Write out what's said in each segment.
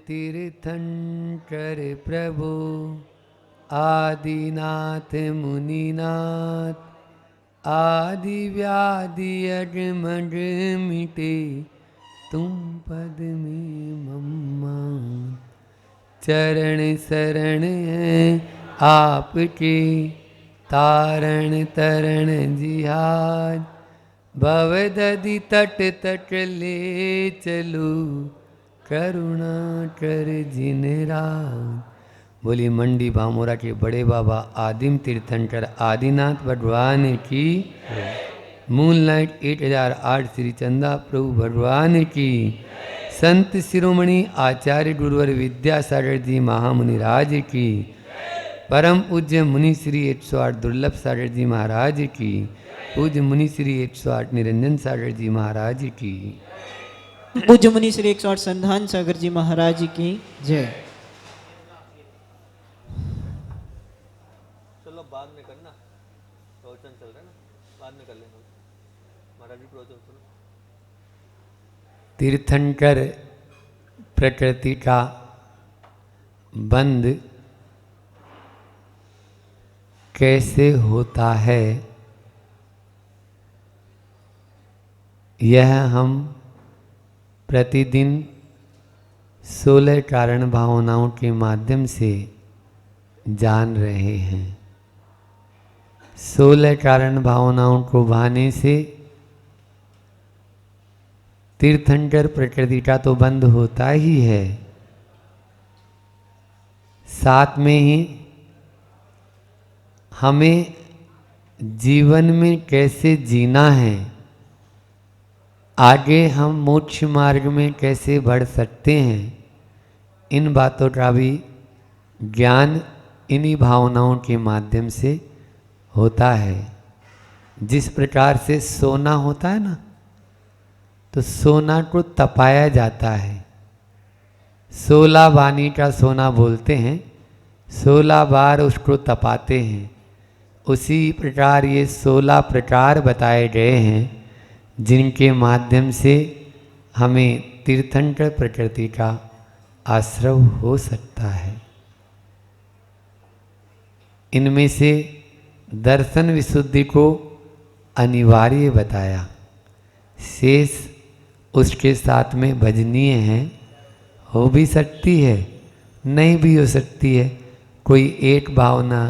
तीर्थंकर प्रभु आदिनाथ मुनिनाथ, आदि व्याधि अजमज मिटे तुम पद में मम्मा। चरण शरण है आपके, तारण तरण जिहाद। भवदधि तट तट ले चलू, करुणा कर जिन राज। बोली मंडी भामोरा के बड़े बाबा आदिम तीर्थंकर आदिनाथ भगवान की, मूनलाइट 8008 श्री चंदा प्रभु भगवान की, संत शिरोमणि आचार्य गुरुवर विद्यासागर जी महामुनि राज की, परम पूज्य मुनि श्री 108 दुर्लभ सागर जी महाराज की, पूज्य मुनि श्री 108 निरंजन सागर जी महाराज की, पूज्य मुनि श्री 108 संधान सागर जी महाराज की जय। चलो बाद में करना, प्रवचन चल रहा है ना, बाद में कर लेंगे। महाराज जी प्रवचन सुनो। तीर्थंकर प्रकृति का बंध कैसे होता है, यह हम प्रतिदिन 16 कारण भावनाओं के माध्यम से जान रहे हैं। 16 कारण भावनाओं को भाने से तीर्थंकर प्रकृति का तो बंध होता ही है, साथ में ही हमें जीवन में कैसे जीना है, आगे हम मोक्ष मार्ग में कैसे बढ़ सकते हैं, इन बातों का भी ज्ञान इन्हीं भावनाओं के माध्यम से होता है। जिस प्रकार से सोना होता है ना, तो सोना को तपाया जाता है। 16 बानी का सोना बोलते हैं, 16 बार उसको तपाते हैं। उसी प्रकार ये 16 प्रकार बताए गए हैं जिनके माध्यम से हमें तीर्थंकर प्रकृति का आश्रय हो सकता है। इनमें से दर्शन विशुद्धि को अनिवार्य बताया, शेष उसके साथ में भजनीय है, हो भी सकती है, नहीं भी हो सकती है। कोई एक भावना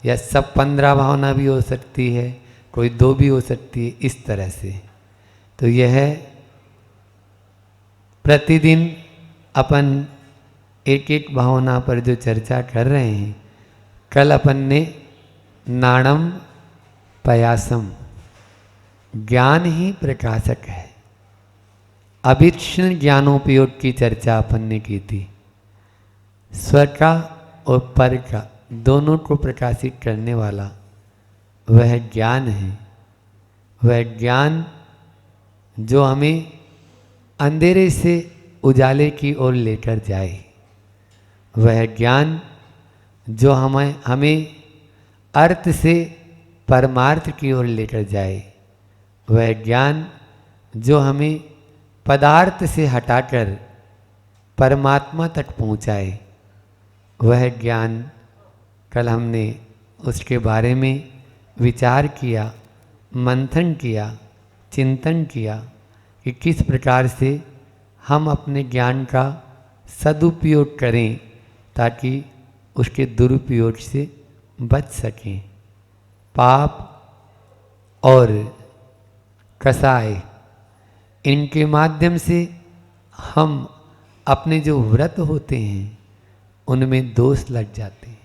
या सब 15 भावना भी हो सकती है, कोई 2 भी हो सकती है, इस तरह से। तो यह प्रतिदिन अपन एक एक भावना पर जो चर्चा कर रहे हैं, कल अपन ने नाणम पयासम, ज्ञान ही प्रकाशक है, अभीक्ष्ण ज्ञानोपयोग की चर्चा अपन ने की थी। स्व का और पर का दोनों को प्रकाशित करने वाला वह ज्ञान है। वह ज्ञान जो हमें अंधेरे से उजाले की ओर लेकर जाए, वह ज्ञान जो हमें अर्थ से परमार्थ की ओर लेकर जाए, वह ज्ञान जो हमें पदार्थ से हटाकर परमात्मा तक पहुँचाए, वह ज्ञान कल हमने उसके बारे में विचार किया, मंथन किया, चिंतन किया कि किस प्रकार से हम अपने ज्ञान का सदुपयोग करें ताकि उसके दुरुपयोग से बच सकें। पाप और कसाय, इनके माध्यम से हम अपने जो व्रत होते हैं उनमें दोष लग जाते हैं।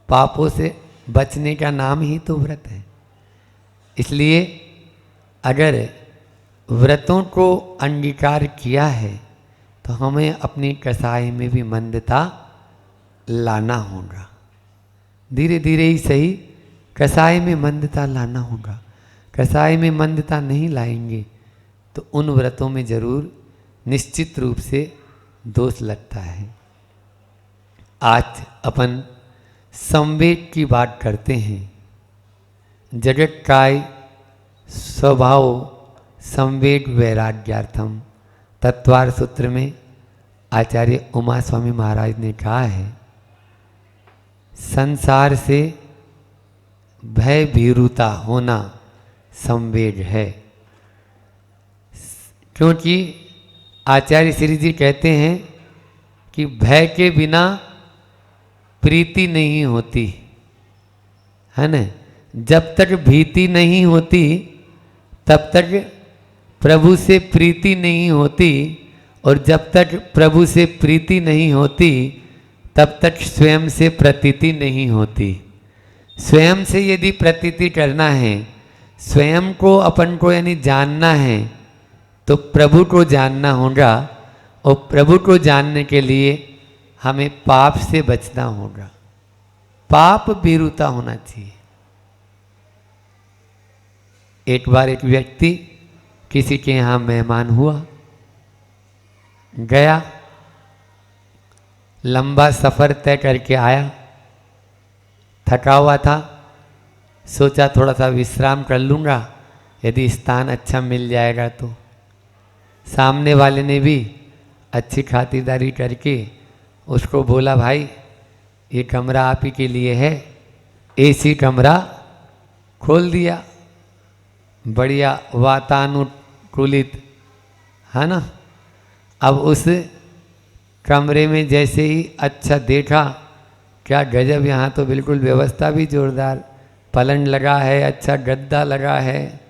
पापों से बचने का नाम ही तो व्रत है। इसलिए अगर व्रतों को अंगीकार किया है तो हमें अपनी कसाई में भी मंदता लाना होगा। धीरे धीरे ही सही, कसाई में मंदता लाना होगा। कसाई में मंदता नहीं लाएंगे तो उन व्रतों में जरूर निश्चित रूप से दोष लगता है। आज अपन संवेग की बात करते हैं। जगत काय स्वभाव संवेग वैराग्यार्थम, तत्वार सूत्र में आचार्य उमा स्वामी महाराज ने कहा है, संसार से भय भीरुता होना संवेग है। क्योंकि आचार्य श्री जी कहते हैं कि भय के बिना प्रीति नहीं होती है न। जब तक भीति नहीं होती तब तक प्रभु से प्रीति नहीं होती, और जब तक प्रभु से प्रीति नहीं होती तब तक स्वयं से प्रतीति नहीं होती। स्वयं से यदि प्रतीति करना है, स्वयं को अपन को यानी जानना है, तो प्रभु को जानना होगा, और प्रभु को जानने के लिए हमें पाप से बचना होगा। पाप भीरुता होना चाहिए। एक बार एक व्यक्ति किसी के यहाँ मेहमान हुआ, गया, लंबा सफ़र तय करके आया, थका हुआ था, सोचा थोड़ा सा विश्राम कर लूँगा, यदि स्थान अच्छा मिल जाएगा तो। सामने वाले ने भी अच्छी खातिरदारी करके उसको बोला, भाई ये कमरा आप ही के लिए है। एसी कमरा खोल दिया, बढ़िया वातानुकूलित है ना। अब उस कमरे में जैसे ही अच्छा देखा, क्या गजब, यहाँ तो बिल्कुल व्यवस्था भी जोरदार, पलंग लगा है, अच्छा गद्दा लगा है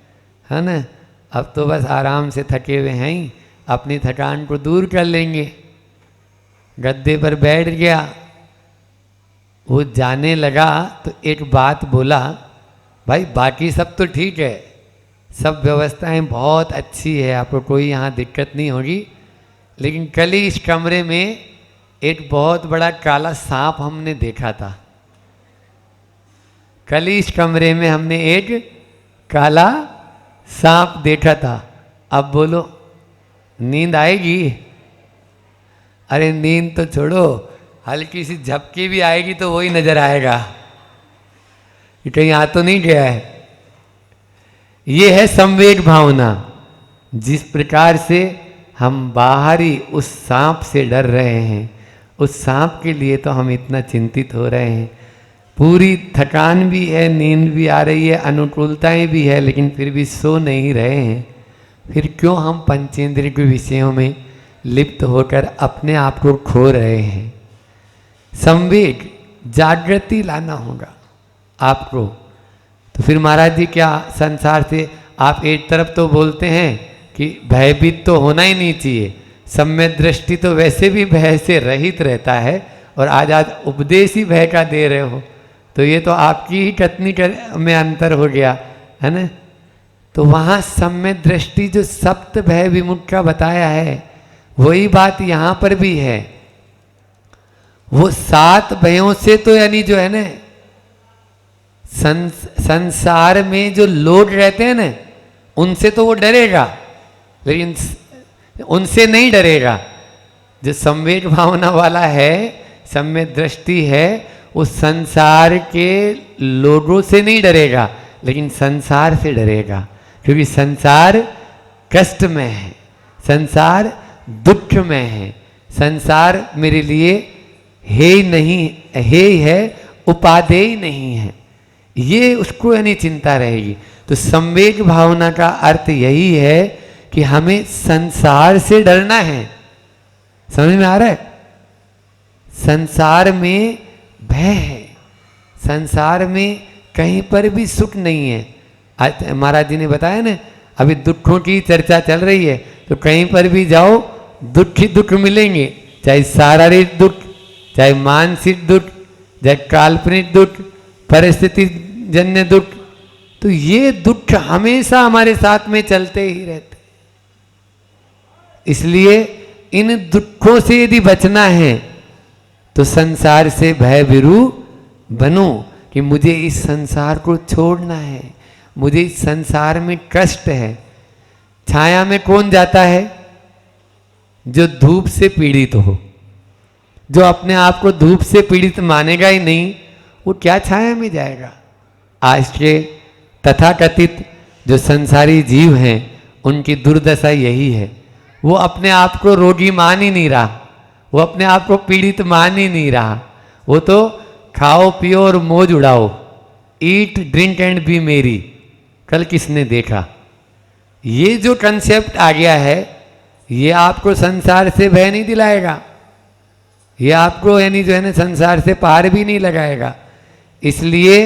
ना। अब तो बस आराम से थके हुए हैं ही, अपनी थकान को दूर कर लेंगे। गद्दे पर बैठ गया, वो जाने लगा तो एक बात बोला, भाई बाकी सब तो ठीक है, सब व्यवस्थाएं बहुत अच्छी है, आपको कोई यहाँ दिक्कत नहीं होगी, लेकिन कल ही इस कमरे में एक बहुत बड़ा काला सांप हमने देखा था। कल ही इस कमरे में हमने एक काला सांप देखा था। अब बोलो नींद आएगी? अरे नींद तो छोड़ो, हल्की सी झपकी भी आएगी तो वही नजर आएगा, कहीं आ तो नहीं गया है। ये है संवेग भावना। जिस प्रकार से हम बाहरी उस सांप से डर रहे हैं, उस सांप के लिए तो हम इतना चिंतित हो रहे हैं। पूरी थकान भी है, नींद भी आ रही है, अनुकूलताएं भी है, लेकिन फिर भी सो नहीं रहे हैं। फिर क्यों हम पंचेंद्रिय के विषयों में लिप्त होकर अपने आप को खो रहे हैं? संवेग, जागृति लाना होगा आपको। तो फिर महाराज जी क्या संसार से आप एक तरफ तो बोलते हैं कि भयभीत तो होना ही नहीं चाहिए, सम्यक दृष्टि तो वैसे भी भय से रहित रहता है, और आज उपदेश ही भय का दे रहे हो, तो ये तो आपकी ही कथनी में अंतर हो गया है ना। तो वहाँ सम्यक दृष्टि जो सप्त भय विमुख का बताया है, वही बात यहाँ पर भी है। वो 7 भयों से तो यानी जो है ना, संसार में जो लोग रहते हैं ना, उनसे तो वो डरेगा, लेकिन उनसे नहीं डरेगा। जो संवेग भावना वाला है, सम्यक दृष्टि है, वो संसार के लोगों से नहीं डरेगा, लेकिन संसार से डरेगा। क्योंकि संसार कष्ट में है, संसार दुख में है, संसार मेरे लिए है नहीं, है उपादेय नहीं है, ये उसको यानी चिंता रहेगी। तो संवेग भावना का अर्थ यही है कि हमें संसार से डरना है। समझ में आ रहा है? संसार में भय है, संसार में कहीं पर भी सुख नहीं है। आज महाराज जी ने बताया ना, अभी दुखों की चर्चा चल रही है, तो कहीं पर भी जाओ दुख ही दुख मिलेंगे, चाहे शारीरिक दुख, चाहे मानसिक दुख, चाहे काल्पनिक दुख, परिस्थिति जन्य दुख। तो ये दुख हमेशा हमारे साथ में चलते ही रहते। इसलिए इन दुखों से यदि बचना है तो संसार से भय भीरु बनो, कि मुझे इस संसार को छोड़ना है, मुझे इस संसार में कष्ट है। छाया में कौन जाता है? जो धूप से पीड़ित हो। जो अपने आप को धूप से पीड़ित मानेगा ही नहीं, वो क्या छाया में जाएगा? आज के तथाकथित जो संसारी जीव हैं, उनकी दुर्दशा यही है, वो अपने आप को रोगी मान ही नहीं रहा, वो अपने आप को पीड़ित मान ही नहीं रहा। वो तो खाओ पियो और मौज उड़ाओ, ईट ड्रिंक एंड बी मेरी। कल किसने देखा? ये जो कंसेप्ट आ गया है, ये आपको संसार से भय नहीं दिलाएगा, ये आपको यानी जो है ना संसार से पार भी नहीं लगाएगा। इसलिए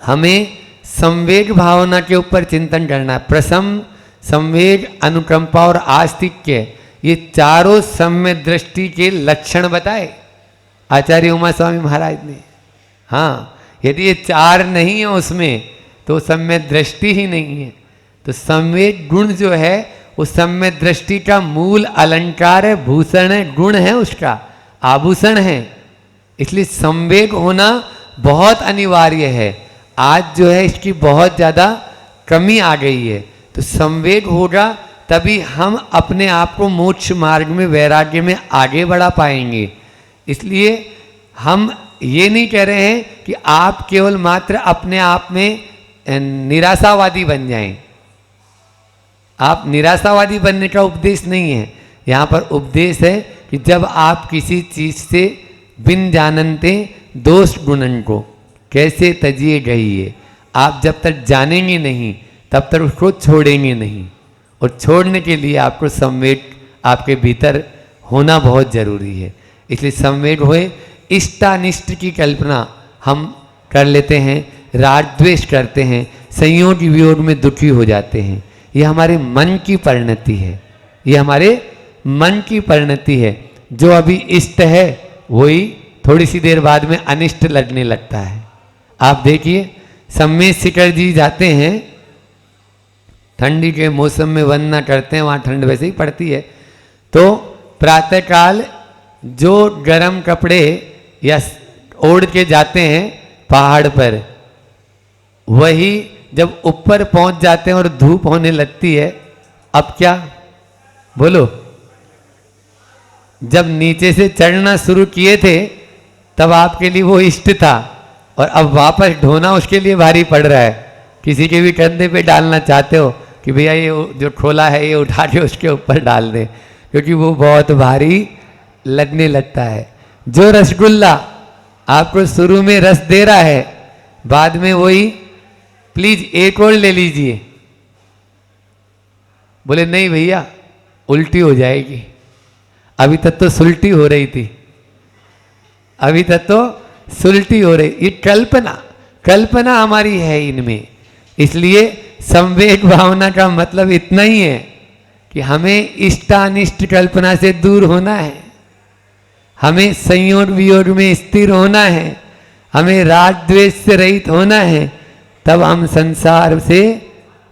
हमें संवेग भावना के ऊपर चिंतन करना है। प्रसम, संवेग, अनुकंपा और आस्तिक्य, ये चारों सम्य दृष्टि के लक्षण बताए आचार्य उमा स्वामी महाराज ने। हाँ, यदि ये चार नहीं है उसमें तो सम्य दृष्टि ही नहीं है। तो संवेग गुण जो है वो सम्य दृष्टि का मूल अलंकार है, भूषण है, गुण है, उसका आभूषण है। इसलिए संवेग होना बहुत अनिवार्य है। आज जो है इसकी बहुत ज़्यादा कमी आ गई है। तो संवेग होगा तभी हम अपने आप को मोक्ष मार्ग में, वैराग्य में आगे बढ़ा पाएंगे। इसलिए हम ये नहीं कह रहे हैं कि आप केवल मात्र अपने आप में निराशावादी बन जाएं। आप निराशावादी बनने का उपदेश नहीं है। यहाँ पर उपदेश है कि जब आप किसी चीज़ से बिन जानते दोष गुणन को कैसे तजिए गई, आप जब तक जानेंगे नहीं तब तक उसको छोड़ेंगे नहीं। और छोड़ने के लिए आपको संवेग आपके भीतर होना बहुत ज़रूरी है। इसलिए संवेग होए, इष्टानिष्ट की कल्पना हम कर लेते हैं, राग द्वेष करते हैं, संयोग वियोग में दुखी हो जाते हैं। ये हमारे मन की परिणति है, ये हमारे मन की परिणति है। जो अभी इष्ट है वही थोड़ी सी देर बाद में अनिष्ट लगने लगता है। आप देखिए सम्मेद शिखर जी जाते हैं, ठंडी के मौसम में वंदना करते हैं, वहाँ ठंड वैसे ही पड़ती है। तो प्रातःकाल जो गर्म कपड़े या ओढ़ के जाते हैं पहाड़ पर, वही जब ऊपर पहुंच जाते हैं और धूप होने लगती है, अब क्या बोलो? जब नीचे से चढ़ना शुरू किए थे तब आपके लिए वो इष्ट था, और अब वापस ढोना उसके लिए भारी पड़ रहा है। किसी के भी कंधे पे डालना चाहते हो कि भैया ये जो खोला है ये उठा के उसके ऊपर डाल दे, क्योंकि वो बहुत भारी लगने लगता है। जो रसगुल्ला आपको शुरू में रस दे रहा है, बाद में वही प्लीज एक और ले लीजिए, बोले नहीं भैया उल्टी हो जाएगी, अभी तक तो सुलटी हो रही थी, अभी तक तो सुलटी हो रही। ये कल्पना हमारी है इनमें। इसलिए संवेग भावना का मतलब इतना ही है कि हमें इष्टानिष्ट कल्पना से दूर होना है, हमें संयोग वियोग में स्थिर होना है, हमें राग द्वेष से रहित होना है। तब हम संसार से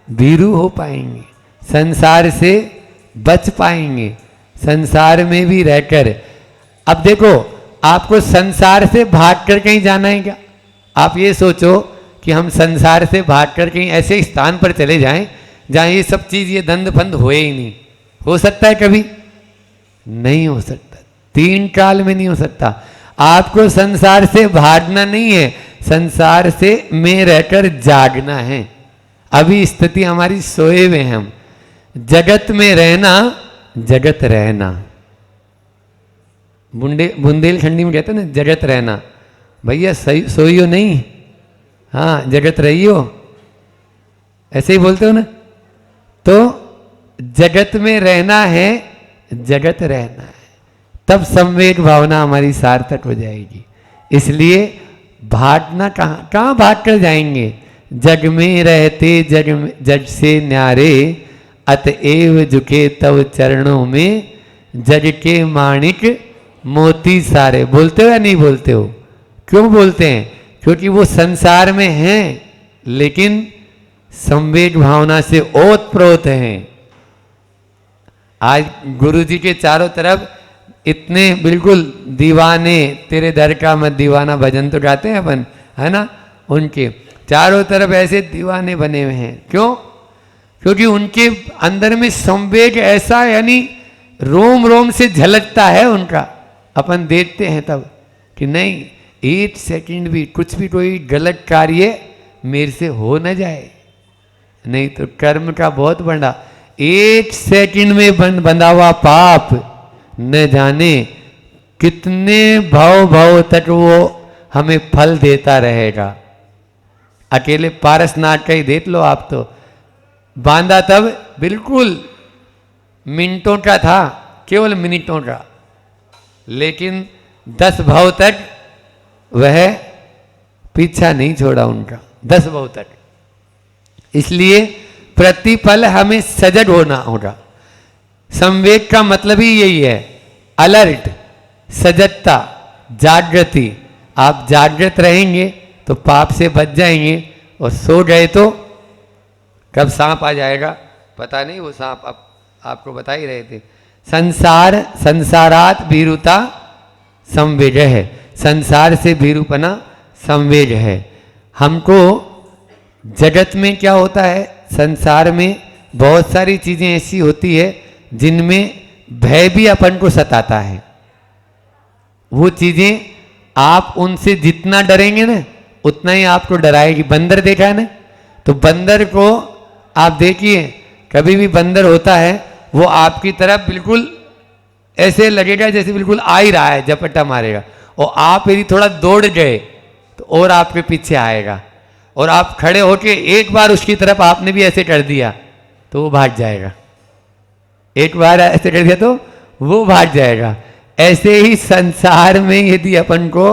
भीरू हो पाएंगे, संसार से बच पाएंगे, संसार में भी रहकर। अब देखो, आपको संसार से भागकर कहीं जाना है क्या? आप ये सोचो कि हम संसार से भागकर कहीं ऐसे स्थान पर चले जाएं जहां ये सब चीज़, ये दंड फंद होए ही नहीं। हो सकता है कभी? नहीं हो सकता, 3 काल में नहीं हो सकता। आपको संसार से भागना नहीं है, संसार से में रहकर जागना है। अभी स्थिति हमारी सोए हुए हैं हम। जगत में रहना, जगत रहना। बुंदेलखंडी में कहते हैं ना जगत रहना। भैया सोइयो नहीं, हाँ जगत रहियो, ऐसे ही बोलते हो ना। तो जगत में रहना है, जगत रहना है, तब संवेग भावना हमारी सार्थक हो जाएगी। इसलिए भागना कहाँ भाग कर जाएंगे? जग में रहते जग से न्यारे, अतएव झुके तव चरणों में, जग के माणिक मोती सारे। बोलते हो या नहीं बोलते हो? क्यों बोलते हैं? क्योंकि वो संसार में हैं लेकिन संवेग भावना से ओतप्रोत हैं। आज गुरु जी के चारों तरफ इतने बिल्कुल दीवाने, तेरे दर का मत दीवाना भजन तो गाते हैं अपन, है ना? उनके चारों तरफ ऐसे दीवाने बने हुए हैं। क्यों? क्योंकि उनके अंदर में संवेग ऐसा, यानी रोम रोम से झलकता है उनका। अपन देखते हैं तब कि नहीं, 1 सेकंड भी कुछ भी कोई गलत कार्य मेरे से हो न जाए, नहीं तो कर्म का बहुत बड़ा 1 सेकंड में बंधा हुआ पाप न जाने कितने भाव भाव तक वो हमें फल देता रहेगा। अकेले पारसनाथ का ही देख लो आप, तो बांधा तब बिल्कुल मिनटों का था, केवल मिनटों का, लेकिन 10 भाव तक वह पीछा नहीं छोड़ा उनका, 10 भाव तक। इसलिए प्रतिपल हमें सजग होना होगा। संवेग का मतलब ही यही है, अलर्ट, सजगता, जागृति। आप जागृत रहेंगे तो पाप से बच जाएंगे, और सो गए तो कब सांप आ जाएगा पता नहीं। वो सांप अब आपको बता ही रहे थे। संसारात भीरुता संवेग है, संसार से भीरुपना संवेग है। हमको जगत में क्या होता है, संसार में बहुत सारी चीज़ें ऐसी होती है जिनमें भय भी अपन को सताता है। वो चीज़ें आप उनसे जितना डरेंगे ना उतना ही आपको डराएगी। बंदर देखा है ना, तो बंदर को आप देखिए, कभी भी बंदर होता है वो आपकी तरफ बिल्कुल ऐसे लगेगा जैसे बिल्कुल आ ही रहा है, झपट्टा मारेगा, और आप यदि थोड़ा दौड़ गए तो और आपके पीछे आएगा, और आप खड़े होके एक बार उसकी तरफ आपने भी ऐसे कर दिया तो वो भाग जाएगा। एक बार ऐसे कर दिया तो वो भाग जाएगा। ऐसे ही संसार में यदि अपन को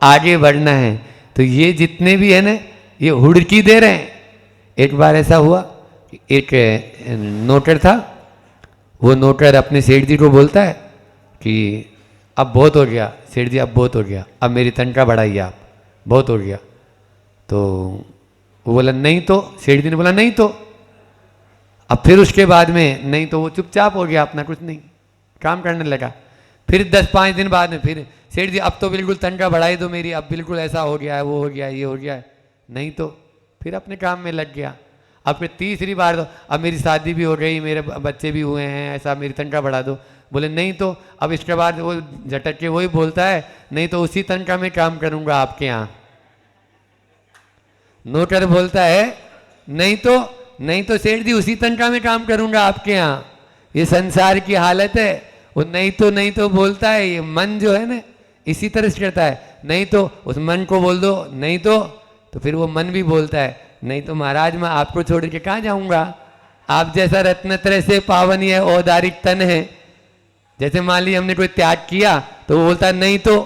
आगे बढ़ना है तो ये जितने भी है ना, ये हुड़की दे रहे हैं। एक बार ऐसा हुआ, एक नौकर था, वो नौकर अपने सेठ जी को बोलता है कि अब बहुत हो गया सेठ जी, अब बहुत हो गया, अब मेरी तनख्वाह बढ़ाइए आप, बहुत हो गया। तो वो बोला नहीं तो, सेठ जी ने बोला नहीं तो। अब फिर उसके बाद में नहीं तो वो चुपचाप हो गया, अपना कुछ नहीं काम करने लगा। फिर 10-5 दिन बाद में फिर सेठ जी अब तो बिल्कुल तनख्वाह बढ़ाई दो मेरी, अब बिल्कुल ऐसा हो गया है, वो हो गया है, ये हो गया है। नहीं तो फिर अपने काम में लग गया। अब फिर तीसरी बार तो अब मेरी शादी भी हो गई, मेरे बच्चे भी हुए हैं, ऐसा मेरी तनख्वाह बढ़ा दो। बोले नहीं तो। अब इसके बाद वो झटक के वही बोलता है नहीं तो उसी तनख्वाह में काम करूंगा आपके यहाँ। नौकर बोलता है नहीं तो सेठ जी उसी तनख्वाह में काम करूंगा आपके यहाँ। ये संसार की हालत है। वो नहीं तो बोलता है, ये मन जो है ना इसी तरह से करता है। नहीं तो उस मन को बोल दो नहीं तो फिर वो मन भी बोलता है नहीं तो महाराज मैं आपको छोड़ के कहाँ जाऊंगा, आप जैसा रत्नत्रय से पावन है औदारिक तन है। जैसे मान लीजिए हमने कोई त्याग किया तो वो बोलता है नहीं तो,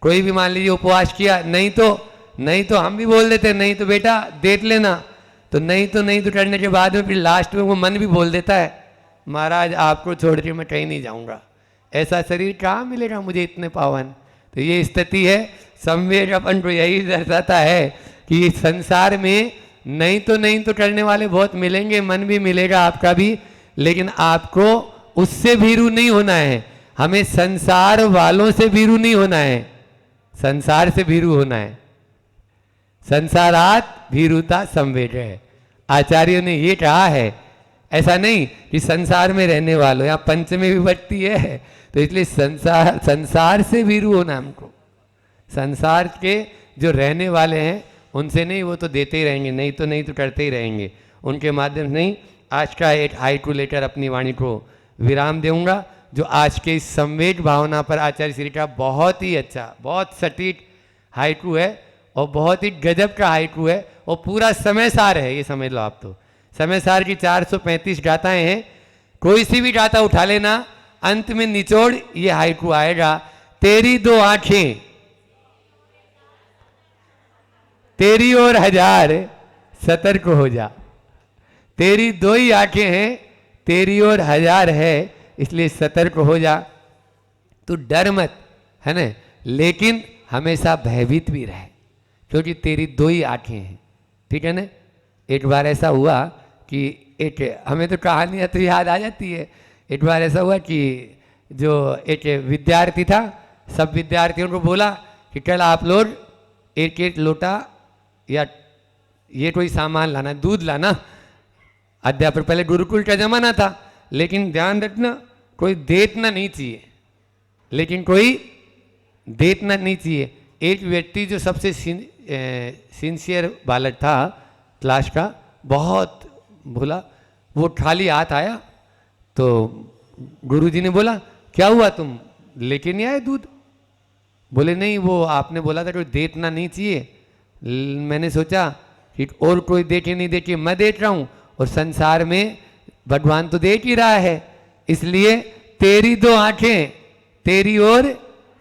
कोई भी मान लीजिए उपवास किया नहीं तो हम भी बोल देते नहीं तो बेटा देख लेना। तो नहीं तो करने के बाद में फिर लास्ट में वो मन भी बोल देता है महाराज आपको छोड़ के मैं कहीं नहीं जाऊंगा, ऐसा शरीर कहाँ मिलेगा मुझे इतने पावन। तो ये स्थिति है। संवेग अपन को यही दर्शाता है कि संसार में नहीं तो करने वाले बहुत मिलेंगे, मन भी मिलेगा आपका भी, लेकिन आपको उससे भीरू नहीं होना है। हमें संसार वालों से भीरू नहीं होना है, संसार से भीरू होना है। संसारात भीरुता संवेग है। आचार्यों ने ये कहा है, ऐसा नहीं कि संसार में रहने वालों, यहाँ पंचमी विभक्ति है तो इसलिए संसार से भीरू होना हमको। संसार के जो रहने वाले हैं उनसे नहीं, वो तो देते ही रहेंगे, नहीं तो करते ही रहेंगे, उनके माध्यम से नहीं। आज का एक हाइकू लेकर अपनी वाणी को विराम दूंगा, जो आज के इस संवेग भावना पर आचार्य श्री का बहुत ही अच्छा, बहुत सटीक हाइकू है और बहुत ही गजब का हाइकू है और पूरा समय सार है। ये समझ लो आप, तो समय सार की 435 गाथाएं हैं, कोई सी भी गाथा उठा लेना, अंत में निचोड़ ये हाइकू आएगा। तेरी दो आंखें तेरी और हजार सतर्क हो जा। तेरी दो ही आंखें हैं, तेरी और हजार है, इसलिए सतर्क हो जा। तू डर मत, है ना, लेकिन हमेशा भयभीत भी रहे, क्योंकि तेरी दो ही आंखें हैं। ठीक है ना। एक बार ऐसा हुआ कि एक, हमें तो कहानियाँ तो याद आ जाती है। एक बार ऐसा हुआ कि जो एक विद्यार्थी था, सब विद्यार्थियों को बोला कि कल आप लोग एक एक लोटा या ये कोई सामान लाना, दूध लाना। अध्यापक, पहले गुरुकुल का जमाना था, लेकिन ध्यान रखना कोई देतना नहीं चाहिए, लेकिन कोई देतना नहीं चाहिए। एक व्यक्ति जो सबसे सिंसियर बालक था क्लास का, बहुत भोला, वो खाली हाथ आया तो गुरुजी ने बोला क्या हुआ, तुम लेके नहीं आए दूध? बोले नहीं, वो आपने बोला था कोई देना नहीं चाहिए, मैंने सोचा कि और कोई देखे नहीं देखे, मैं देख रहा हूँ, और संसार में भगवान तो देख ही रहा है, इसलिए तेरी दो आंखें तेरी और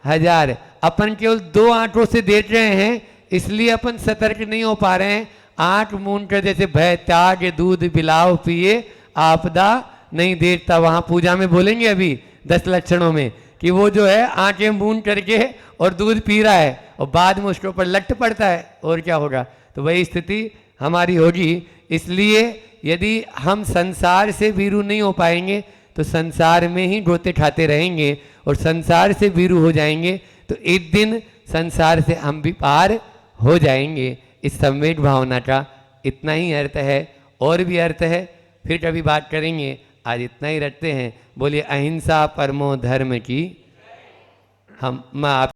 हजार, अपन केवल दो आंखों से देख रहे हैं, इसलिए अपन सतर्क नहीं हो पा रहे हैं। आंख मूंद कर जैसे भय त्याग दूध पिलाओ पिए आपदा नहीं देखता, वहां पूजा में बोलेंगे अभी 10 लक्षणों में कि वो जो है आंखें मूंद करके और दूध पी रहा है और बाद में उसके ऊपर लट पड़ता है, और क्या होगा? तो वही स्थिति हमारी होगी। इसलिए यदि हम संसार से भीरू नहीं हो पाएंगे तो संसार में ही गोते खाते रहेंगे, और संसार से भीरू हो जाएंगे तो एक दिन संसार से हम भी पार हो जाएंगे। इस सम्वेक भावना का इतना ही अर्थ है, और भी अर्थ है फिर कभी बात करेंगे, आज इतना ही रखते हैं। बोलिए अहिंसा परमो धर्म की। मैं आप